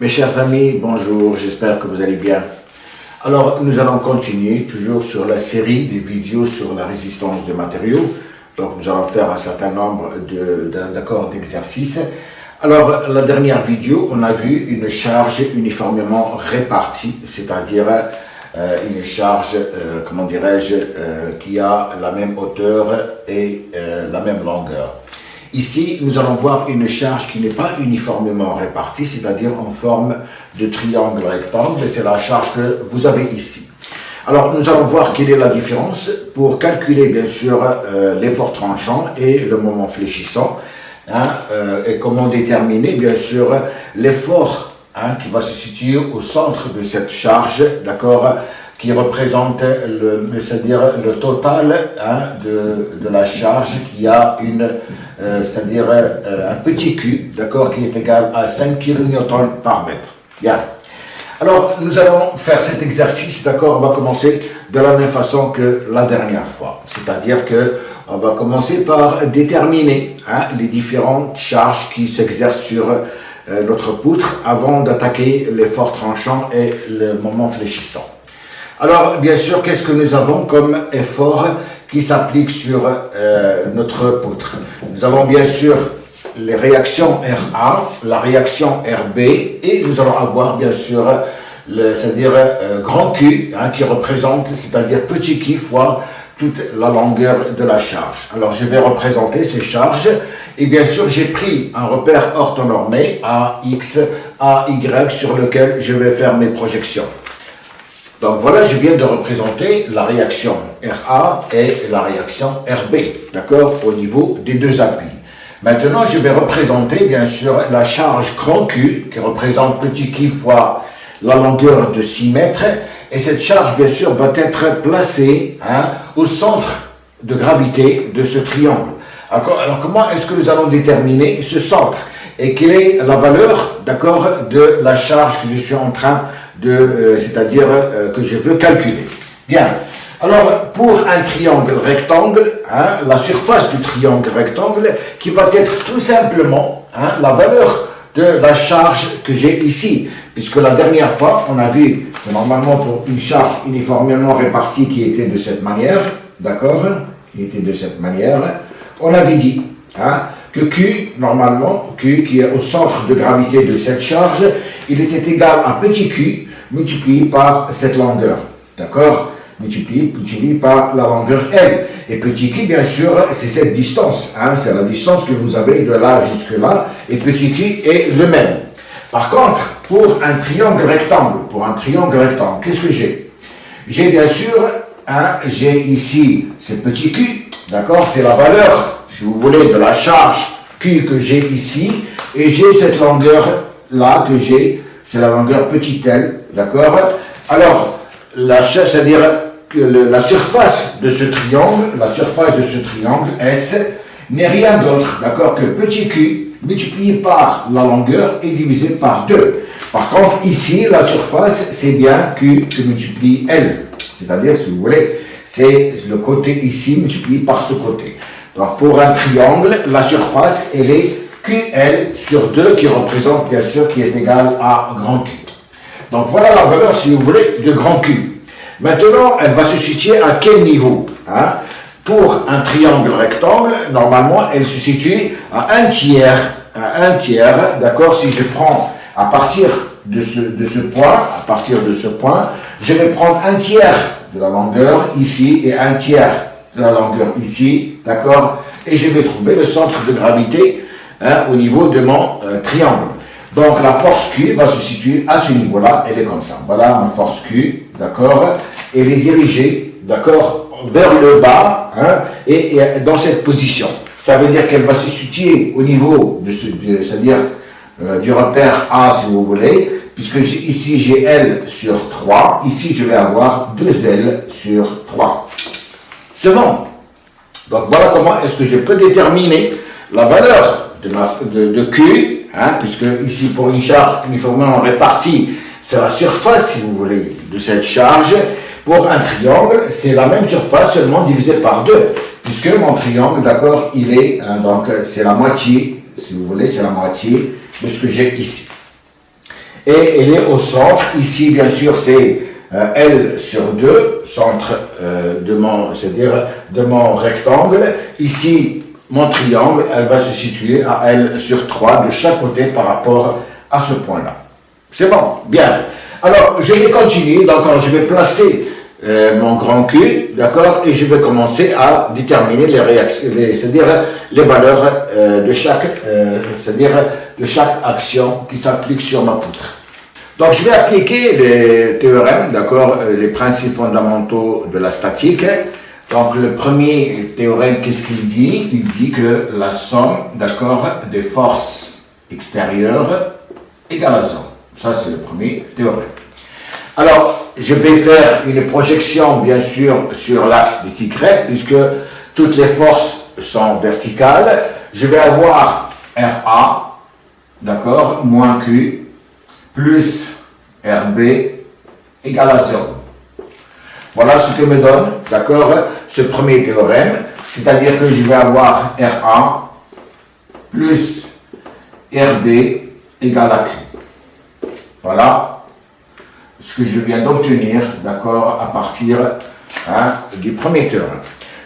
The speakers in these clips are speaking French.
Mes chers amis, bonjour, j'espère que vous allez bien. Alors, nous allons continuer toujours sur la série des vidéos sur la résistance des matériaux. Donc, nous allons faire un certain nombre d'exercices. Alors, la dernière vidéo, on a vu une charge uniformément répartie, c'est-à-dire une charge, qui a la même hauteur et la même longueur. Ici, nous allons voir une charge qui n'est pas uniformément répartie, c'est-à-dire en forme de triangle rectangle, et c'est la charge que vous avez ici. Alors, nous allons voir quelle est la différence pour calculer, bien sûr, l'effort tranchant et le moment fléchissant, et comment déterminer, bien sûr, l'effort qui va se situer au centre de cette charge, d'accord, qui représente le total de la charge qui a un petit Q, d'accord, qui est égal à 5 kN par mètre. Bien. Alors, nous allons faire cet exercice, d'accord, on va commencer de la même façon que la dernière fois. C'est-à-dire que on va commencer par déterminer les différentes charges qui s'exercent sur notre poutre avant d'attaquer l'effort tranchant et le moment fléchissant. Alors, bien sûr, qu'est-ce que nous avons comme effort qui s'applique sur notre poutre? Nous avons bien sûr les réactions RA, la réaction RB, et nous allons avoir bien sûr, grand Q, qui représente, c'est-à-dire petit Q fois toute la longueur de la charge. Alors, je vais représenter ces charges, et bien sûr, j'ai pris un repère orthonormé, AX, AY, sur lequel je vais faire mes projections. Donc voilà, je viens de représenter la réaction RA et la réaction RB, d'accord, au niveau des deux appuis. Maintenant, je vais représenter, bien sûr, la charge grand Q, qui représente petit q fois la longueur de 6 mètres, et cette charge, bien sûr, va être placée au centre de gravité de ce triangle. Alors comment est-ce que nous allons déterminer ce centre? Et quelle est la valeur, d'accord, de la charge que je suis en train que je veux calculer. Bien. Alors, pour un triangle rectangle, la surface du triangle rectangle, qui va être tout simplement la valeur de la charge que j'ai ici. Puisque la dernière fois, on a vu que normalement pour une charge uniformément répartie qui était de cette manière, d'accord, on avait dit que Q, normalement, Q qui est au centre de gravité de cette charge, il était égal à petit q multiplié par cette longueur, d'accord, multiplié par la longueur L. Et petit q, bien sûr, c'est cette distance, c'est la distance que vous avez de là jusque là, et petit q est le même. Par contre, pour un triangle rectangle, qu'est-ce que j'ai? J'ai bien sûr, j'ai ici ce petit q, d'accord, c'est la valeur, si vous voulez, de la charge Q que j'ai ici, et j'ai cette longueur là que j'ai, c'est la longueur petit l, d'accord. Alors, c'est-à-dire que la surface de ce triangle, S, n'est rien d'autre, d'accord, que petit q multiplié par la longueur et divisé par 2. Par contre, ici, la surface, c'est bien Q que multiplie L, c'est-à-dire, si vous voulez, c'est le côté ici multiplié par ce côté. Donc, pour un triangle, la surface, elle est QL sur 2, qui représente, bien sûr, qui est égal à grand Q. Donc, voilà la valeur, si vous voulez, de grand Q. Maintenant, elle va se situer à quel niveau? Pour un triangle rectangle, normalement, elle se situe à un tiers, d'accord? Si je prends à partir de ce point, je vais prendre un tiers de la longueur ici et un tiers de la longueur ici, d'accord, et je vais trouver le centre de gravité au niveau de mon triangle. Donc la force Q va se situer à ce niveau-là, elle est comme ça. Voilà ma force Q, d'accord, elle est dirigée, d'accord, vers le bas, et dans cette position. Ça veut dire qu'elle va se situer au niveau du repère A, si vous voulez, puisque ici j'ai L sur 3, ici je vais avoir 2L sur 3. C'est bon. Donc voilà comment est-ce que je peux déterminer la valeur de Q, puisque ici pour une charge uniformément répartie, c'est la surface, si vous voulez, de cette charge. Pour un triangle, c'est la même surface, seulement divisée par 2, puisque mon triangle, d'accord, il est, donc c'est la moitié, si vous voulez, c'est la moitié de ce que j'ai ici. et elle est au centre. Ici, bien sûr, c'est L sur 2, centre c'est-à-dire de mon rectangle. Ici, mon triangle, elle va se situer à L sur 3 de chaque côté par rapport à ce point-là. C'est bon, bien. Alors, je vais continuer, donc je vais placer mon grand Q, d'accord, et je vais commencer à déterminer les réactions, c'est-à-dire les valeurs de chaque action qui s'applique sur ma poutre. Donc, je vais appliquer les théorèmes, d'accord, les principes fondamentaux de la statique. Donc, le premier théorème, qu'est-ce qu'il dit? Il dit que la somme, d'accord, des forces extérieures égale à 0. Ça, c'est le premier théorème. Alors, je vais faire une projection, bien sûr, sur l'axe des Y, puisque toutes les forces sont verticales. Je vais avoir RA, d'accord, moins Q, plus RB égale à 0. Voilà ce que me donne, d'accord, ce premier théorème, c'est-à-dire que je vais avoir RA plus RB égale à Q. Voilà ce que je viens d'obtenir, d'accord, à partir du premier théorème.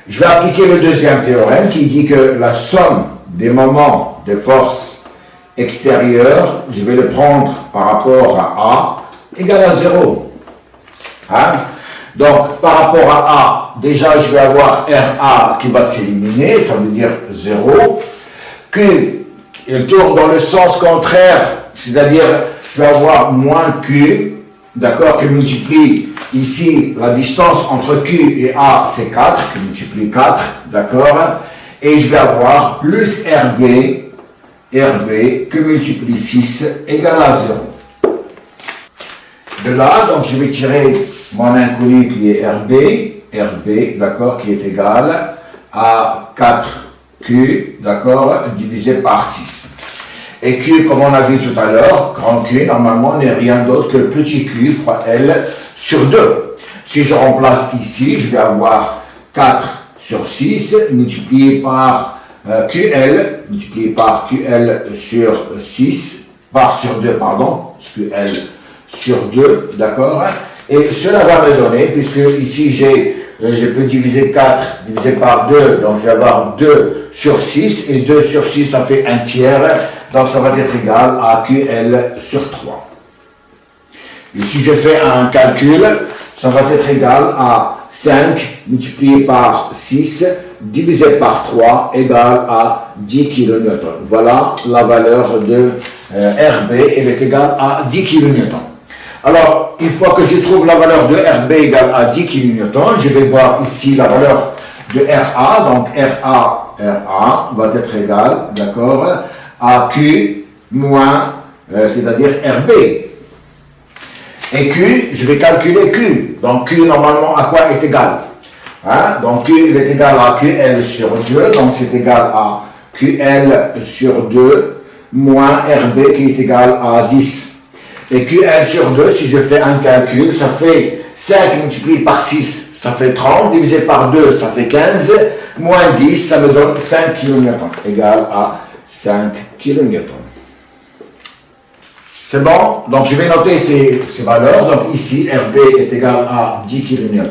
Je vais appliquer le deuxième théorème qui dit que la somme des moments de force extérieure, je vais le prendre par rapport à A, égale à 0. Donc, par rapport à A, déjà, je vais avoir RA qui va s'éliminer, ça veut dire 0. Q, il tourne dans le sens contraire, c'est-à-dire, je vais avoir moins Q, d'accord, qui multiplie ici la distance entre Q et A, c'est 4, qui multiplie 4, d'accord, et je vais avoir plus RB que multiplie 6 égale à 0. De là, donc je vais tirer mon inconnu qui est RB, d'accord, qui est égal à 4Q, d'accord, divisé par 6. Et Q, comme on a vu tout à l'heure, grand Q, normalement, n'est rien d'autre que petit Q fois L sur 2. Si je remplace ici, je vais avoir 4 sur 6 multiplié par QL, multiplié par QL sur 6, sur 2, pardon, QL sur 2, d'accord. Et cela va me donner, puisque ici je peux diviser 4 divisé par 2, donc je vais avoir 2 sur 6, et 2 sur 6, ça fait un tiers, donc ça va être égal à QL sur 3. Et si je fais un calcul, ça va être égal à 5 multiplié par 6 divisé par 3 égale à 10 kN. Voilà la valeur de RB, elle est égale à 10 kN. Alors, une fois que je trouve la valeur de RB égale à 10 kN, je vais voir ici la valeur de RA, donc RA va être égal, d'accord, à Q moins, c'est-à-dire RB. Et Q, je vais calculer Q. Donc Q, normalement, à quoi est égal? Donc Q, il est égal à QL sur 2, donc c'est égal à QL sur 2 moins RB qui est égal à 10. Et QL sur 2, si je fais un calcul, ça fait 5 multiplié par 6, ça fait 30, divisé par 2, ça fait 15, moins 10, ça me donne 5 kN, égal à 5 kN. C'est bon? Donc je vais noter ces valeurs. Donc ici, RB est égal à 10 kN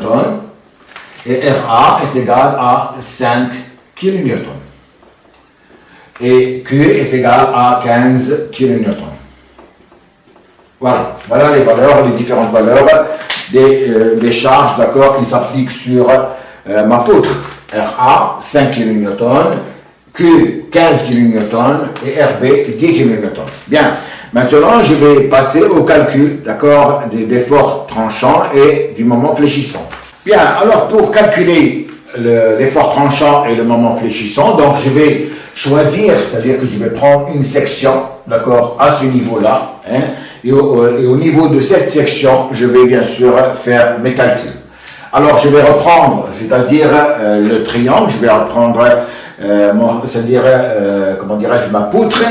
et RA est égal à 5 kN. Et Q est égal à 15 kN. Voilà les valeurs, les différentes valeurs des charges, d'accord, qui s'appliquent sur ma poutre. RA, 5 kN, Q, 15 kN et RB, 10 kN. Bien, maintenant je vais passer au calcul, d'accord, des forts tranchants et du moment fléchissant. Bien, alors pour calculer l'effort tranchant et le moment fléchissant, donc je vais choisir, c'est-à-dire que je vais prendre une section, d'accord, à ce niveau-là, et au niveau de cette section, je vais bien sûr faire mes calculs. Alors, je vais reprendre, c'est-à-dire le triangle, je vais reprendre, comment dirais-je, ma poutre.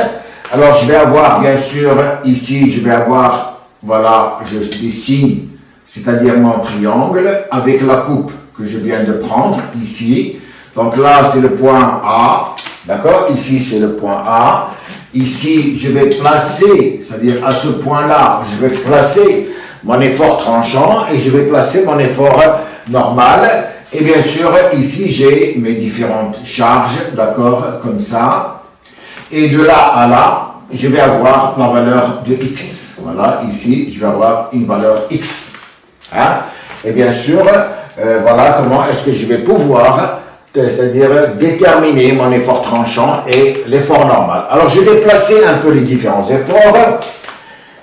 Alors, je vais avoir, bien sûr, ici, je vais avoir, voilà, je dessine, c'est-à-dire mon triangle, avec la coupe que je viens de prendre, ici. Donc là, c'est le point A, d'accord? Ici, c'est le point A. ici, je vais placer, c'est-à-dire à ce point-là, je vais placer mon effort tranchant et je vais placer mon effort normal. Et bien sûr, ici, j'ai mes différentes charges, d'accord, comme ça. Et de là à là, je vais avoir la valeur de x. Voilà, ici, je vais avoir une valeur x. Hein? Et bien sûr, voilà comment est-ce que je vais pouvoir, c'est-à-dire déterminer mon effort tranchant et l'effort normal. Alors, je vais placer un peu les différents efforts.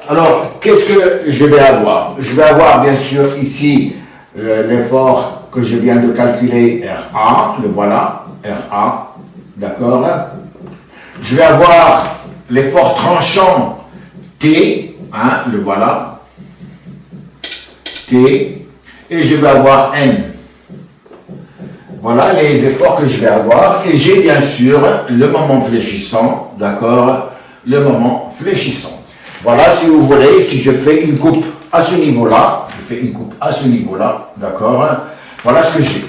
Alors, qu'est-ce que je vais avoir? Je vais avoir, bien sûr, ici, l'effort que je viens de calculer, RA, le voilà, RA, d'accord? Je vais avoir l'effort tranchant T, hein, le voilà, T, et je vais avoir N. Voilà les efforts que je vais avoir, et j'ai bien sûr le moment fléchissant, d'accord, le moment fléchissant. Voilà, si vous voulez, si je fais une coupe à ce niveau-là, je fais une coupe à ce niveau-là, d'accord, voilà ce que j'ai.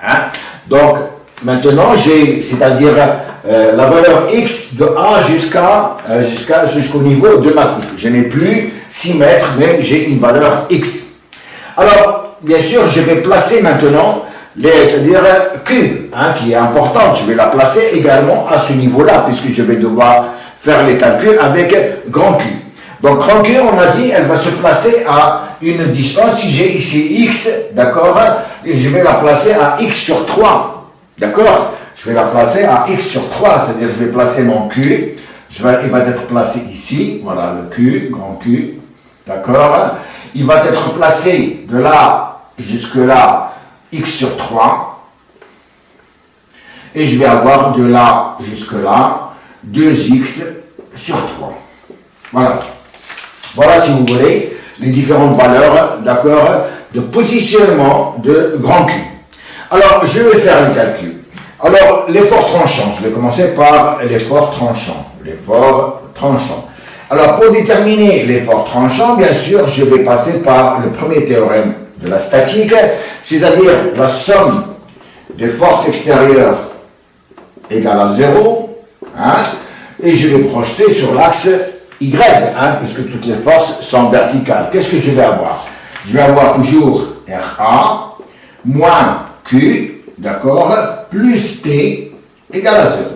Hein? Donc, maintenant, j'ai, c'est-à-dire la valeur x de A jusqu'au niveau de ma coupe. Je n'ai plus 6 mètres, mais j'ai une valeur x. Alors, bien sûr, je vais placer maintenant, c'est-à-dire Q, hein, qui est importante. Je vais la placer également à ce niveau-là, puisque je vais devoir faire les calculs avec grand Q. Donc, grand Q, on a dit, elle va se placer à une distance. Si j'ai ici x, d'accord, et je vais la placer à x sur 3, d'accord. Je vais la placer à x sur 3, c'est-à-dire je vais placer mon Q, il va être placé ici, voilà le Q, grand Q, d'accord. Il va être placé de là jusque là, x sur 3, et je vais avoir de là jusque là, 2x sur 3. Voilà. Voilà, si vous voulez, les différentes valeurs, d'accord, de positionnement de grand Q. Alors, je vais faire le calcul. Alors, l'effort tranchant, je vais commencer par l'effort tranchant. L'effort tranchant. Alors, pour déterminer l'effort tranchant, bien sûr, je vais passer par le premier théorème de la statique, c'est-à-dire la somme des forces extérieures égale à 0, hein, et je vais projeter sur l'axe Y, hein, puisque toutes les forces sont verticales. Qu'est-ce que je vais avoir? Je vais avoir toujours RA moins Q, d'accord, plus T égale à 0.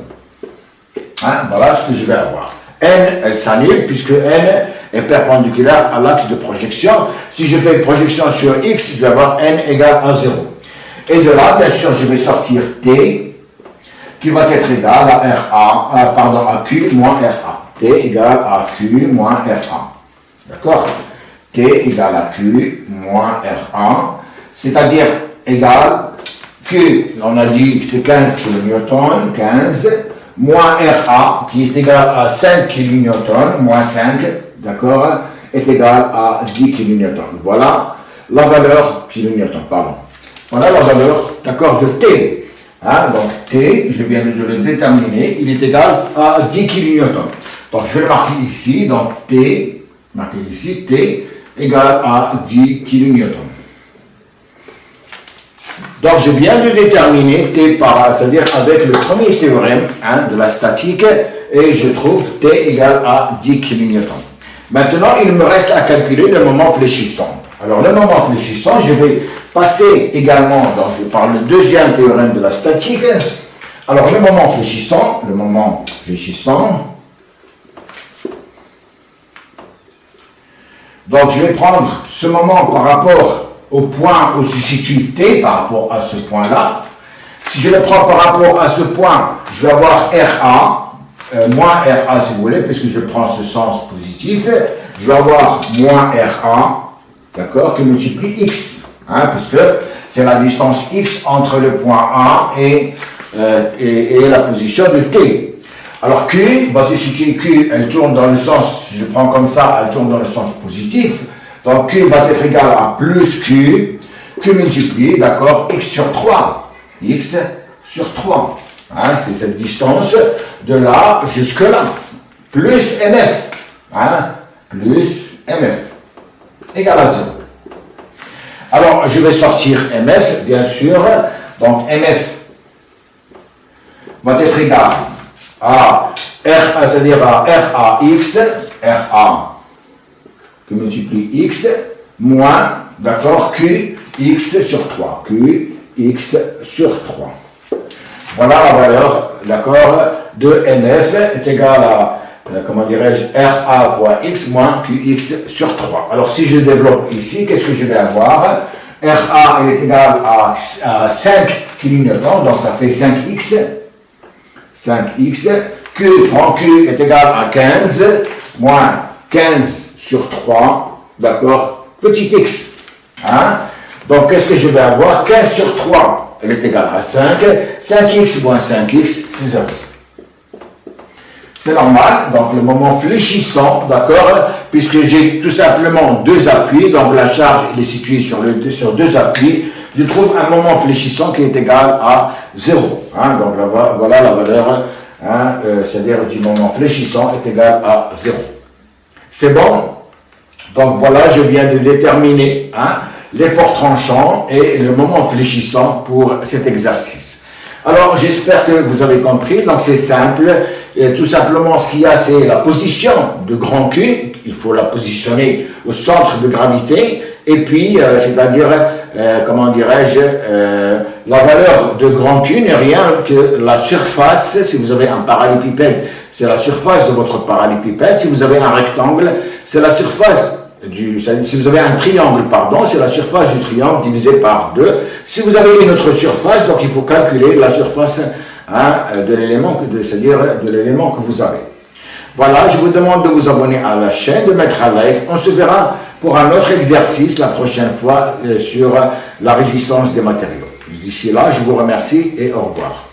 Hein, voilà ce que je vais avoir. N, elle s'annule, puisque N est perpendiculaire à l'axe de projection. Si je fais une projection sur X, je vais avoir N égale à 0. Et de là, bien sûr, je vais sortir T, qui va être égal à Q moins RA. T égale à Q moins RA. D'accord? T égale à Q moins RA, c'est-à-dire égal Q, on a dit que c'est 15 kN, 15, moins RA, qui est égal à 5 kN, moins 5, d'accord, est égal à 10 kN. Voilà la valeur, Voilà la valeur, d'accord, de T. Hein, donc T, je viens de le déterminer, il est égal à 10 kN. Donc je vais le marquer ici, donc T, marqué ici, T égale à 10 kN. Donc je viens de déterminer T c'est-à-dire avec le premier théorème, hein, de la statique, et je trouve T égale à 10 kN. Maintenant, il me reste à calculer le moment fléchissant. Alors le moment fléchissant, je vais passer également, donc je parle du deuxième théorème de la statique. Alors le moment fléchissant, donc je vais prendre ce moment par rapport au point où se situe T, par rapport à ce point-là. Si je le prends par rapport à ce point, je vais avoir RA, moins RA si vous voulez, puisque je prends ce sens positif. Je vais avoir moins RA, d'accord, qui multiplie X, hein, puisque c'est la distance X entre le point A et la position de T. Alors Q, va se situer Q, elle tourne dans le sens, si je prends comme ça, elle tourne dans le sens positif. Donc Q va être égal à plus Q multiplié, d'accord, X sur 3. X sur 3. Hein, c'est cette distance de là jusque là. Plus MF. Hein, plus MF. Égal à 0. Alors, je vais sortir MF, bien sûr. Donc MF va être égal à RA, c'est-à-dire RAX, RA qui multiplie X, moins, d'accord, QX sur 3. QX sur 3. Voilà la valeur, d'accord, de NF est égale à, comment dirais-je, RA fois X moins QX sur 3. Alors si je développe ici, qu'est-ce que je vais avoir? RA il est égal à 5 kilonewtons, donc ça fait 5X. 5X. Q en Q est égal à 15, moins 15 sur 3, d'accord, petit x. Hein? Donc, qu'est-ce que je vais avoir? 15 sur 3, elle est égale à 5. 5x moins 5x, c'est 0. C'est normal, donc le moment fléchissant, d'accord, puisque j'ai tout simplement deux appuis, donc la charge elle est située sur deux appuis, je trouve un moment fléchissant qui est égal à 0. Hein? Donc, voilà la valeur. Hein, c'est-à-dire du moment fléchissant est égal à 0. C'est bon? Donc voilà, je viens de déterminer l'effort tranchant et le moment fléchissant pour cet exercice. Alors j'espère que vous avez compris, donc c'est simple, et tout simplement ce qu'il y a c'est la position de grand Q, il faut la positionner au centre de gravité, et puis c'est-à-dire, comment dirais-je, la valeur de grand Q n'est rien que la surface, si vous avez un parallépipède, c'est la surface de votre parallépipède, si vous avez un rectangle, c'est la surface si vous avez un triangle, pardon, c'est la surface du triangle divisé par 2. Si vous avez une autre surface, donc il faut calculer la surface de l'élément, c'est-à-dire de l'élément que vous avez. Voilà, je vous demande de vous abonner à la chaîne, de mettre un like. On se verra pour un autre exercice la prochaine fois sur la résistance des matériaux. D'ici là, je vous remercie et au revoir.